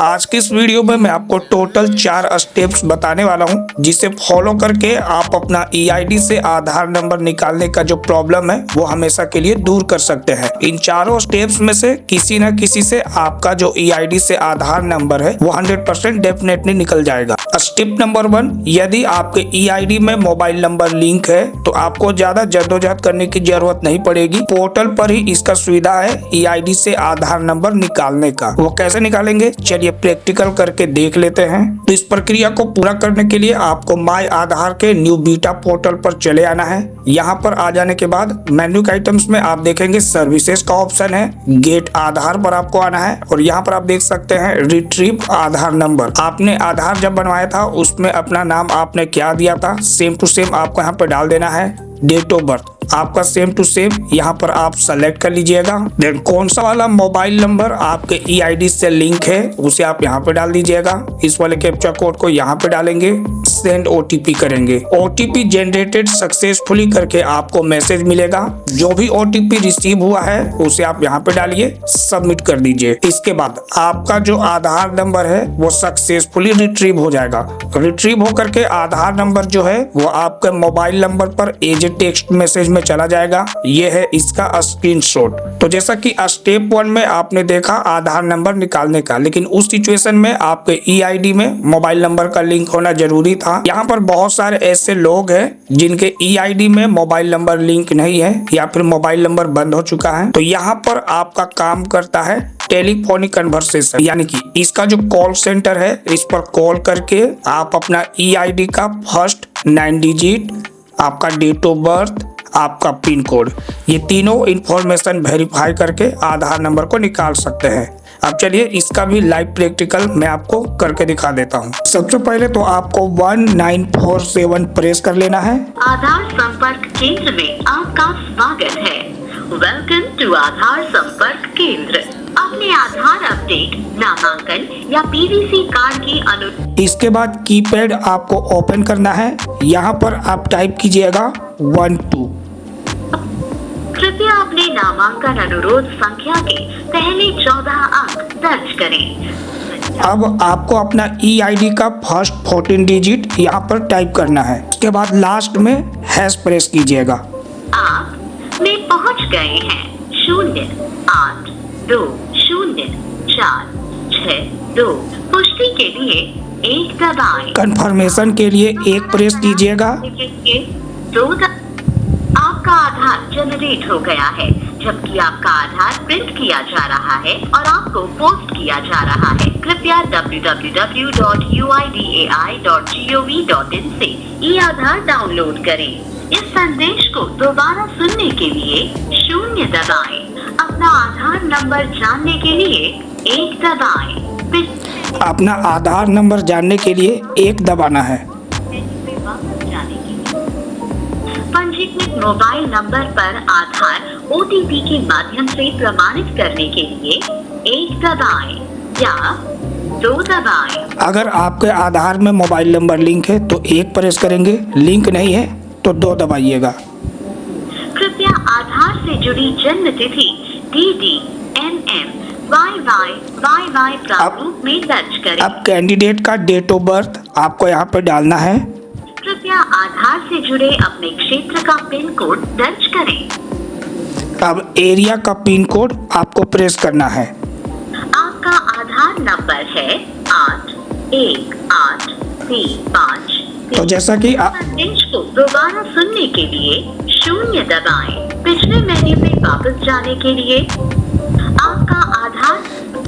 आज की इस वीडियो में मैं आपको टोटल 4 स्टेप्स बताने वाला हूं, जिसे फॉलो करके आप अपना ईआईडी से आधार नंबर निकालने का जो प्रॉब्लम है वो हमेशा के लिए दूर कर सकते हैं। इन चारों स्टेप्स में से किसी न किसी से आपका जो ईआईडी से आधार नंबर है वो 100% डेफिनेटली निकल जाएगा। स्टेप नंबर 1, यदि आपके ईआईडी में मोबाइल नंबर लिंक है तो आपको ज्यादा जद्दोजहद करने की जरूरत नहीं पड़ेगी। पोर्टल पर ही इसका सुविधा है ईआईडी से आधार नंबर निकालने का। वो कैसे निकालेंगे, चलिए प्रैक्टिकल करके देख लेते हैं। तो इस प्रक्रिया को पूरा करने के लिए आपको माय आधार के न्यू बीटा पोर्टल पर चले आना है। यहाँ पर आ जाने के बाद मेन्यू के आइटम्स में आप देखेंगे सर्विसेज का ऑप्शन है, गेट आधार पर आपको आना है और यहाँ पर आप देख सकते हैं रिट्रीव आधार नंबर। आपने आधार जब बनवाया था उसमें अपना नाम आपने क्या दिया था, सेम टू सेम आपको यहाँ पर डाल देना है। डेट ऑफ बर्थ आपका सेम टू सेम यहाँ पर आप सेलेक्ट कर लीजिएगा। देन कौन सा वाला मोबाइल नंबर आपके ईआईडी से लिंक है उसे आप यहाँ पे डाल दीजिएगा। इस वाले कैप्चा कोड को यहाँ पे डालेंगे, सेंड ओटीपी करेंगे। ओटीपी जनरेटेड सक्सेसफुली करके आपको मैसेज मिलेगा। जो भी ओटीपी रिसीव हुआ है उसे आप यहाँ पे डालिए, सबमिट कर दीजिए। इसके बाद आपका जो आधार नंबर है वो सक्सेसफुली रिट्रीव हो जाएगा। रिट्रीव होकर के आधार नंबर जो है वो आपके मोबाइल नंबर पर एज ए टेक्स्ट मैसेज में चला जाएगा। ये है इसका स्क्रीनशॉट। तो जैसा कि स्टेप 1 में आपने देखा आधार नंबर निकालने का, लेकिन उस सिचुएशन में आपके ईआईडी में मोबाइल नंबर का लिंक होना जरूरी था। यहाँ पर बहुत सारे ऐसे लोग हैं जिनके ईआईडी में मोबाइल नंबर लिंक नहीं है या फिर मोबाइल नंबर बंद हो चुका है। तो यहाँ पर आपका काम करता है टेलीफोनिक कन्वर्सेशन, यानी कि इसका जो कॉल सेंटर है इस पर कॉल करके आप अपना ईआईडी का फर्स्ट 9 डिजिट, आपका डेट ऑफ बर्थ, आपका पिन कोड, ये तीनों इंफॉर्मेशन वेरीफाई करके आधार नंबर को निकाल सकते हैं। अब चलिए इसका भी लाइव प्रैक्टिकल मैं आपको करके दिखा देता हूँ। सबसे पहले तो आपको 1947 प्रेस कर लेना है। आधार संपर्क केंद्र में आपका स्वागत है। वेलकम टू आधार संपर्क केंद्र। अपने आधार अपडेट, नामांकन या पीवीसी कार्ड की इसके बाद कीपैड आपको ओपन करना है। यहाँ पर आप टाइप कीजिएगा 12। कृपया अपने नामांकन अनुरोध संख्या के पहले 14 अंक दर्ज करें। अब आपको अपना ईआईडी का फर्स्ट 14 डिजिट यहाँ पर टाइप करना है। उसके बाद लास्ट में हैश प्रेस कीजिएगा। आप में पहुंच गए हैं 0820462। पुष्टि के लिए 1 दबाएं। कंफर्मेशन के लिए 1 प्रेस कीजिएगा। आपका आधार जनरेट हो गया है, जबकि आपका आधार प्रिंट किया जा रहा है और आपको पोस्ट किया जा रहा है। कृपया www.uidai.gov.in से ई-आधार डाउनलोड करें। इस संदेश को दोबारा सुनने के लिए 0 दबाएं। अपना आधार नंबर जानने के लिए 1 दबाएं। अपना आधार नंबर जानने के लिए 1 दबाना है। पंजीकृत मोबाइल नंबर पर आधार ओटीपी के माध्यम से प्रमाणित करने के लिए 1 दबाएं या 2 दबाएं। अगर आपके आधार में मोबाइल नंबर लिंक है तो 1 प्रेस करेंगे, लिंक नहीं है तो 2 दबाइएगा। कृपया आधार से जुड़ी जन्म तिथि DD, YY प्रारूप में दर्ज करें। अब कैंडिडेट का डेट ऑफ बर्थ आपको यहाँ पर डालना है। कृपया आधार से जुड़े अपने क्षेत्र का पिन कोड दर्ज करें। अब एरिया का पिन कोड आपको प्रेस करना है। आपका आधार नंबर है 818355। तो जैसा कि संदेश को दोबारा सुनने के लिए 0 दबाएं। पिछले मेन्यू में वापस जाने के लिए आपका आधार।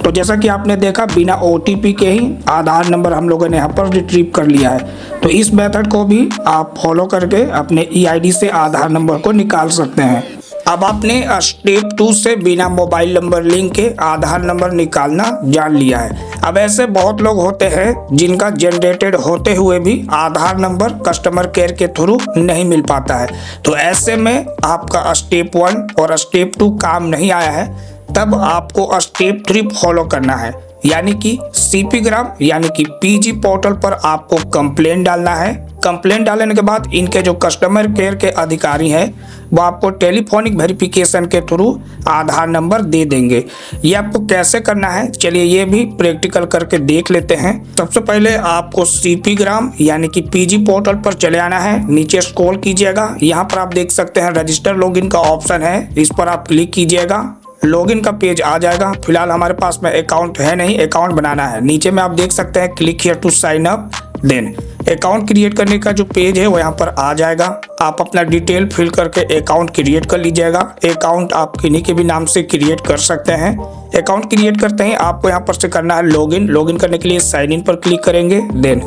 तो जैसा कि आपने देखा बिना ओटीपी के ही आधार नंबर हम लोगों ने यहाँ पर रिट्रीव कर लिया है। तो इस मेथड को भी आप फॉलो करके अपने ईआईडी से आधार नंबर को निकाल सकते हैं। अब आपने स्टेप 2 से बिना मोबाइल नंबर लिंक के आधार नंबर निकालना जान लिया है। अब ऐसे बहुत लोग होते हैं जिनका जनरेटेड होते हुए भी आधार नंबर कस्टमर केयर के थ्रू नहीं मिल पाता है। तो ऐसे में आपका स्टेप 1 और स्टेप 2 काम नहीं आया है, तब आपको स्टेप 3 फॉलो करना है। यानी कि सीपी ग्राम यानी कि पीजी पोर्टल पर आपको कंप्लेंट डालना है। कंप्लेंट डालने के बाद इनके जो कस्टमर केयर के अधिकारी हैं वो आपको टेलीफोनिक वेरिफिकेशन के थ्रू आधार नंबर दे देंगे। ये आपको कैसे करना है चलिए ये भी प्रैक्टिकल करके देख लेते हैं। सबसे पहले आपको सीपी ग्राम यानी कि पीजी पोर्टल पर चले आना है। नीचे स्क्रॉल कीजिएगा, यहाँ पर आप देख सकते हैं रजिस्टर लॉगिन का ऑप्शन है, इस पर आप क्लिक कीजिएगा। लॉगिन का पेज आ जाएगा। फिलहाल हमारे पास में अकाउंट है नहीं, अकाउंट बनाना है। नीचे में आप देख सकते हैं click here to sign up. Then account create करने का जो पेज है वो यहाँ पर आ जाएगा। आप अपना डिटेल फिल करके अकाउंट क्रिएट कर लीजिएगा। अकाउंट आप किन्हीं के भी नाम से क्रिएट कर सकते हैं। अकाउंट क्रिएट करते ही आपको यहाँ पर से करना है लॉगिन। लॉगिन करने के लिए साइन इन पर क्लिक करेंगे। Then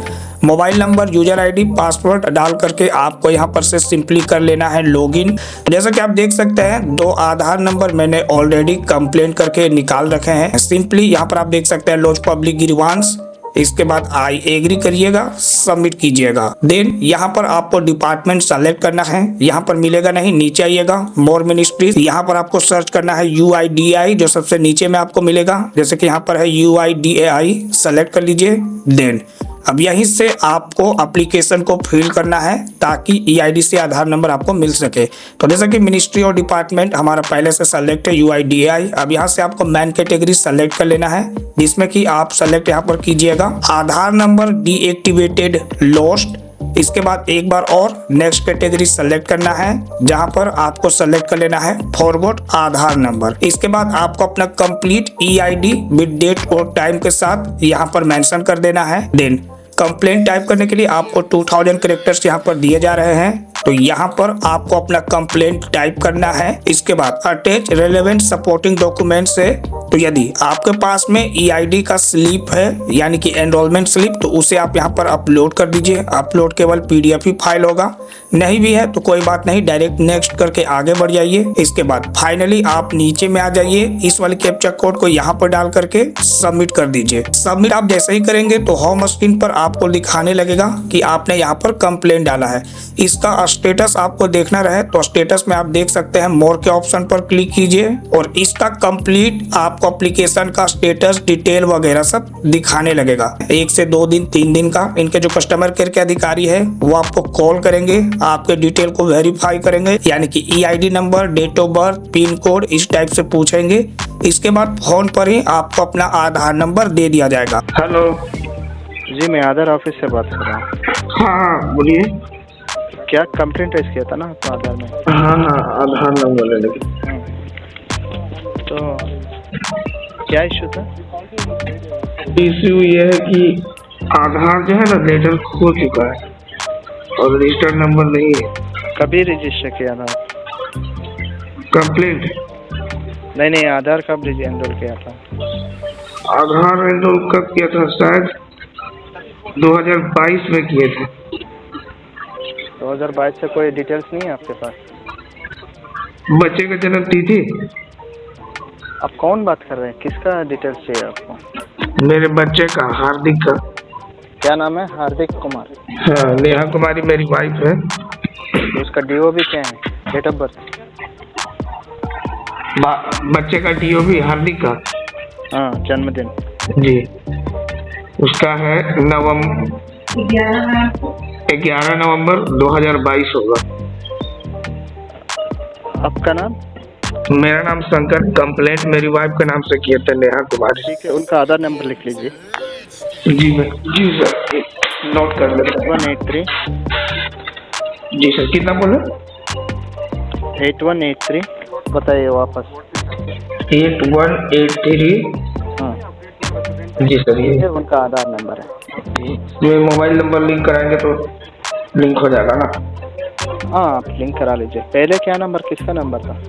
mobile number, user ID, password डाल करके आपको यहाँ पर से सिंपली कर लेना है लॉगिन। जैसा कि आप देख सकते हैं 2 आधार नंबर मैंने ऑलरेडी कंप्लेंट करके निकाल रखे हैं। सिंपली यहाँ पर आप देख सकते हैं लॉज पब्लिक ग्रीवांस, इसके बाद आई एग्री करिएगा, सबमिट कीजिएगा। देन यहाँ पर आपको डिपार्टमेंट सेलेक्ट करना है। यहाँ पर मिलेगा नहीं, नीचे आइएगा मोर मिनिस्ट्रीज, यहाँ पर आपको सर्च करना है UIDAI जो सबसे नीचे में आपको मिलेगा। जैसे कि यहाँ पर है UIDAI, सेलेक्ट कर लीजिए। देन अब यहीं से आपको एप्लीकेशन को फिल करना है ताकि EID से आधार नंबर आपको मिल सके। तो जैसा कि मिनिस्ट्री और डिपार्टमेंट हमारा पहले से सेलेक्ट है UIDAI। अब यहाँ से आपको मैन कैटेगरी सेलेक्ट कर लेना है, जिसमें कि आप सेलेक्ट यहाँ पर कीजिएगा आधार नंबर डीएक्टिवेटेड लॉस्ट। इसके बाद एक बार और नेक्स्ट कैटेगरी सेलेक्ट करना है, जहां पर आपको सेलेक्ट कर लेना है फॉरगॉट आधार नंबर। इसके बाद आपको अपना कंप्लीट EID विद डेट और टाइम के साथ यहाँ पर मेंशन कर देना है। देन कंप्लेंट टाइप करने के लिए आपको 2000 कैरेक्टर्स यहाँ पर दिए जा रहे हैं, तो यहाँ पर आपको अपना कंप्लेंट टाइप करना है। इसके बाद अटैच रेलेवेंट सपोर्टिंग डॉक्यूमेंट से, तो यदि आपके पास में EID का स्लिप है यानी कि एनरोलमेंट स्लिप, तो उसे आप यहाँ पर अपलोड कर दीजिए। अपलोड केवल PDF ही फाइल होगा, नहीं भी है तो कोई बात नहीं, डायरेक्ट नेक्स्ट करके आगे बढ़ जाइए। इसके बाद फाइनली आप नीचे में आ जाइए, इस वाले कैप्चा कोड को यहाँ पर डाल करके सबमिट कर दीजिए। सबमिट आप जैसे ही करेंगे तो होम स्क्रीन पर आपको दिखाने लगेगा कि आपने यहाँ पर कंप्लेंट डाला है। इसका स्टेटस आपको देखना रहे तो स्टेटस में आप देख सकते हैं मोर के ऑप्शन पर क्लिक कीजिए और इसका कंप्लीट आपको एप्लीकेशन का स्टेटस, डिटेल वगैरह सब दिखाने लगेगा। 1 से 2 दिन 3 दिन का इनके जो कस्टमर केयर के अधिकारी है वो आपको कॉल करेंगे, आपके डिटेल को वेरीफाई करेंगे, यानी कि EID number, date of birth, pin code इस टाइप से पूछेंगे। इसके बाद फोन पर ही आपको अपना आधार नंबर दे दिया जाएगा। हेलो जी, मैं आधार ऑफिस से बात कर रहा हूँ। हाँ बोलिए। क्या कंप्लेंट रेज किया था ना आपको आधार में? हाँ आधार नंबर लेने की। तो क्या इशू था? इशू ये है कि आधार जो है ना लेटर खो चुका है और रजिस्टर्ड नंबर नहीं है। कभी रजिस्टर किया था? कंप्लेंट नहीं, आधार कब एनरोल किया था? आधार एनरोल कब किया था? शायद 2022 में किए थे। 2022 से कोई डिटेल्स नहीं है आपके पास? बच्चे का जन्म तिथि। आप कौन बात कर रहे हैं? किसका डिटेल्स चाहिए आपको? मेरे बच्चे का, हार्दिक का। क्या नाम है? हार्दिक कुमार। हाँ, नेहा कुमारी मेरी वाइफ है। तो उसका DOB क्या है? Date of birth? बच्चे का DOB हार्दिक का। हाँ, जन्मदिन जी, उसका है 11 नवंबर 2022 होगा। आपका नाम? मेरा नाम शंकर। कंप्लेंट मेरी वाइफ के नाम से किया था, नेहा कुमारी। ठीक है, उनका आधार नंबर लिख लीजिए। जी सर, नोट कर लेते हैं। 8183। जी सर, कितना बोले? 8183 बताइए वापस। 8183। हाँ जी सर, ये उनका आधार नंबर है। ये मोबाइल नंबर लिंक कराएंगे तो लिंक हो जाएगा ना? हाँ, आप लिंक करा लीजिए। पहले क्या नंबर, किसका नंबर था?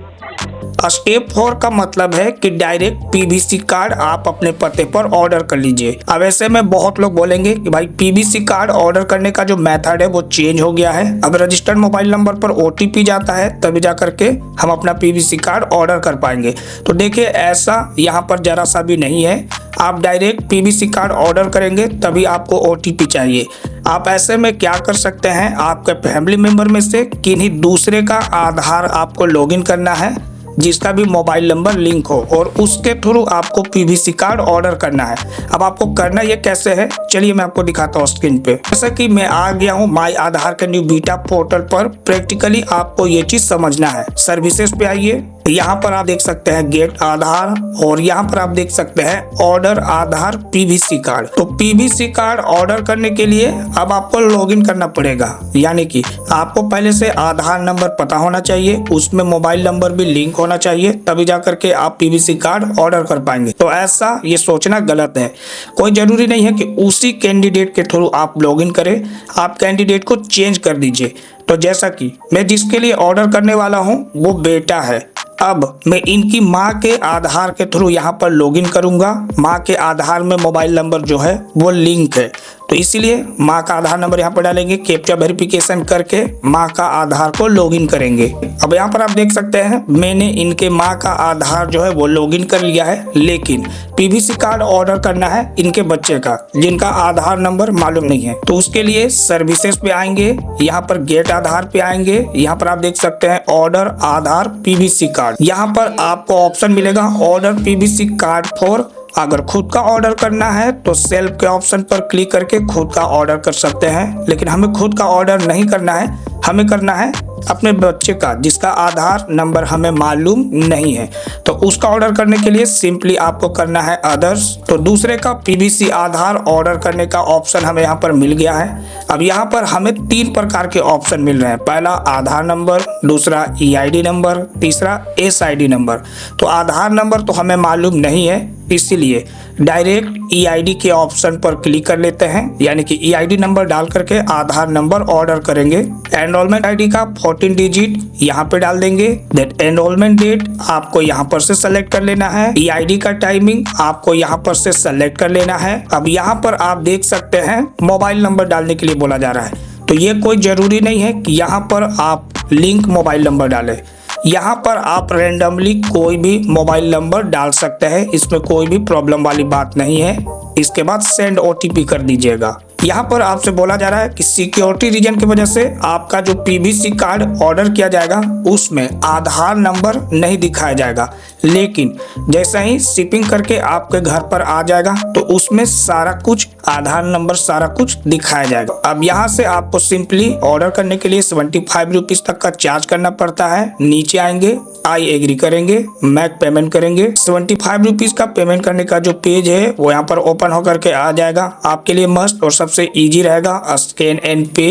स्टेप 4 का मतलब है कि डायरेक्ट PVC कार्ड आप अपने पते पर ऑर्डर कर लीजिए। अब ऐसे में बहुत लोग बोलेंगे कि भाई PVC कार्ड ऑर्डर करने का जो मेथड है वो चेंज हो गया है। अब रजिस्टर्ड मोबाइल नंबर पर OTP जाता है तभी जा करके हम अपना PVC कार्ड ऑर्डर कर पाएंगे। तो देखिए, ऐसा यहाँ पर जरा सा भी नहीं है। आप डायरेक्ट PVC कार्ड ऑर्डर करेंगे तभी आपको OTP चाहिए। आप ऐसे में क्या कर सकते हैं, आपके फैमिली मेंबर में से किन्हीं दूसरे का आधार आपको लॉगिन करना है। जिसका भी मोबाइल नंबर लिंक हो और उसके थ्रू आपको पीवीसी कार्ड ऑर्डर करना है। अब आपको करना ये कैसे है, चलिए मैं आपको दिखाता हूँ स्क्रीन पे। जैसा कि मैं आ गया हूँ माई आधार के न्यू बीटा पोर्टल पर। प्रैक्टिकली आपको ये चीज समझना है। सर्विसेज पे आइए, यहाँ पर आप देख सकते हैं गेट आधार और यहाँ पर आप देख सकते हैं ऑर्डर आधार पीवीसी कार्ड। तो पीवीसी कार्ड ऑर्डर करने के लिए अब आपको लॉगिन करना पड़ेगा, यानी कि आपको पहले से आधार नंबर पता होना चाहिए, उसमें मोबाइल नंबर भी लिंक होना चाहिए, तभी जा करके आप पीवीसी कार्ड ऑर्डर कर पाएंगे। तो ऐसा ये सोचना गलत है। कोई जरूरी नहीं है कि उसी कैंडिडेट के थ्रू आप लॉगिन करें, आप कैंडिडेट को चेंज कर दीजिए। तो जैसा कि मैं जिसके लिए ऑर्डर करने वाला हूँ वो बेटा है, अब मैं इनकी माँ के आधार के थ्रू यहाँ पर लॉगिन करूंगा। माँ के आधार में मोबाइल नंबर जो है वो लिंक है, तो इसीलिए माँ का आधार नंबर यहाँ पर डालेंगे, कैप्चा वेरिफिकेशन करके माँ का आधार को लॉगिन करेंगे। अब यहाँ पर आप देख सकते हैं मैंने इनके माँ का आधार जो है वो लॉगिन कर लिया है, लेकिन पीवीसी कार्ड ऑर्डर करना है इनके बच्चे का जिनका आधार नंबर मालूम नहीं है। तो उसके लिए सर्विसेज पे आएंगे, यहाँ पर गेट आधार पे आएंगे, यहाँ पर आप देख सकते हैं ऑर्डर आधार पीवीसी कार्ड। यहाँ पर आपको ऑप्शन मिलेगा ऑर्डर पीवीसी कार्ड फॉर। अगर खुद का ऑर्डर करना है तो सेल्फ के ऑप्शन पर क्लिक करके खुद का ऑर्डर कर सकते हैं, लेकिन हमें खुद का ऑर्डर नहीं करना है, हमें करना है अपने बच्चे का जिसका आधार नंबर हमें मालूम नहीं है। तो उसका ऑर्डर करने के लिए सिंपली आपको करना है अदर्स। तो दूसरे का पीवीसी आधार ऑर्डर करने का ऑप्शन हमें यहाँ पर मिल गया है। अब यहाँ पर हमें 3 प्रकार के ऑप्शन मिल रहे हैं, पहला आधार नंबर, दूसरा EID नंबर, तीसरा SID नंबर। तो आधार नंबर तो हमें मालूम नहीं है, इसीलिए डायरेक्ट EID के ऑप्शन पर क्लिक कर लेते हैं, यानी कि EID नंबर डाल करके आधार नंबर ऑर्डर करेंगे। एनरोलमेंट ID का 14 डिजिट यहाँ पे डाल देंगे। देन एनरोलमेंट डेट आपको यहाँ पर से सेलेक्ट कर लेना है। EID का टाइमिंग आपको यहाँ पर से सेलेक्ट कर लेना है। अब यहाँ पर आप देख सकते हैं मोबाइल नंबर डालने के लिए बोला जा रहा है, तो ये कोई जरूरी नहीं है कि यहाँ पर आप लिंक मोबाइल नंबर डालें। यहाँ पर आप रेंडमली कोई भी मोबाइल नंबर डाल सकते हैं, इसमें कोई भी प्रॉब्लम वाली बात नहीं है। इसके बाद सेंड OTP कर दीजिएगा। यहाँ पर आपसे बोला जा रहा है कि सिक्योरिटी रीजन की वजह से आपका जो पीवीसी कार्ड ऑर्डर किया जाएगा उसमें आधार नंबर नहीं दिखाया जाएगा, लेकिन जैसा ही शिपिंग करके आपके घर पर आ जाएगा तो उसमें सारा कुछ आधार नंबर सारा कुछ दिखाया जाएगा। अब यहाँ से आपको सिंपली ऑर्डर करने के लिए 75 रुपीज तक का चार्ज करना पड़ता है। नीचे आएंगे, आई एग्री करेंगे, मैक पेमेंट करेंगे। 75 रुपीज का पेमेंट करने का जो पेज है वो यहाँ पर ओपन होकर के आ जाएगा। आपके लिए मस्त और सबसे इजी रहेगा स्कैन एंड पे,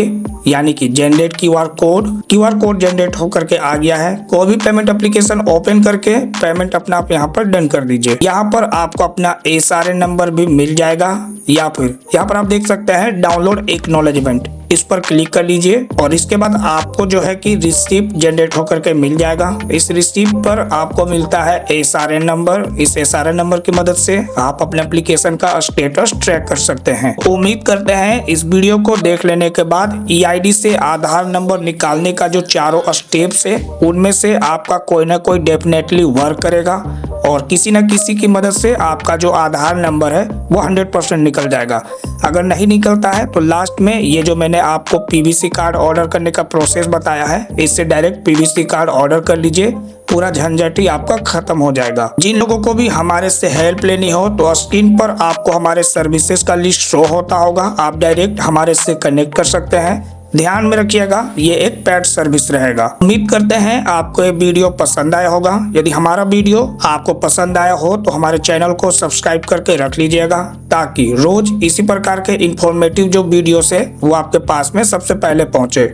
यानी कि जनरेट QR कोड जनरेट होकर के आ गया है। कोई भी पेमेंट एप्लीकेशन ओपन करके पेमेंट अपना आप यहाँ पर डन कर दीजिए। यहाँ पर आपको अपना SRN नंबर भी मिल जाएगा, या फिर यहाँ पर आप देख सकते हैं डाउनलोड एक्नॉलेजमेंट, इस पर क्लिक कर लीजिए और इसके बाद आपको जो है कि रिसीप्ट जनरेट होकर के मिल जाएगा। इस रिसीप्ट पर आपको मिलता है SRN नंबर। इस SRN नंबर की मदद से आप अपने एप्लीकेशन का स्टेटस ट्रैक कर सकते हैं। उम्मीद करते हैं इस वीडियो को देख लेने के बाद EID से आधार नंबर निकालने का जो चारों स्टेप्स है उनमें से आपका कोई ना कोई डेफिनेटली वर्क करेगा और किसी न किसी की मदद से आपका जो आधार नंबर है वो 100% निकल जाएगा। अगर नहीं निकलता है तो लास्ट में ये जो मैंने आपको पीवीसी कार्ड ऑर्डर करने का प्रोसेस बताया है, इससे डायरेक्ट पीवीसी कार्ड ऑर्डर कर लीजिए, पूरा झंझट ही आपका खत्म हो जाएगा। जिन लोगों को भी हमारे से हेल्प लेनी हो तो स्क्रीन पर आपको हमारे सर्विसेज का लिस्ट शो होता होगा, आप डायरेक्ट हमारे से कनेक्ट कर सकते हैं। ध्यान में रखिएगा ये एक पेड सर्विस रहेगा। उम्मीद करते हैं आपको ये वीडियो पसंद आया होगा। यदि हमारा वीडियो आपको पसंद आया हो तो हमारे चैनल को सब्सक्राइब करके रख लीजिएगा, ताकि रोज इसी प्रकार के इंफॉर्मेटिव जो वीडियोस है वो आपके पास में सबसे पहले पहुंचे।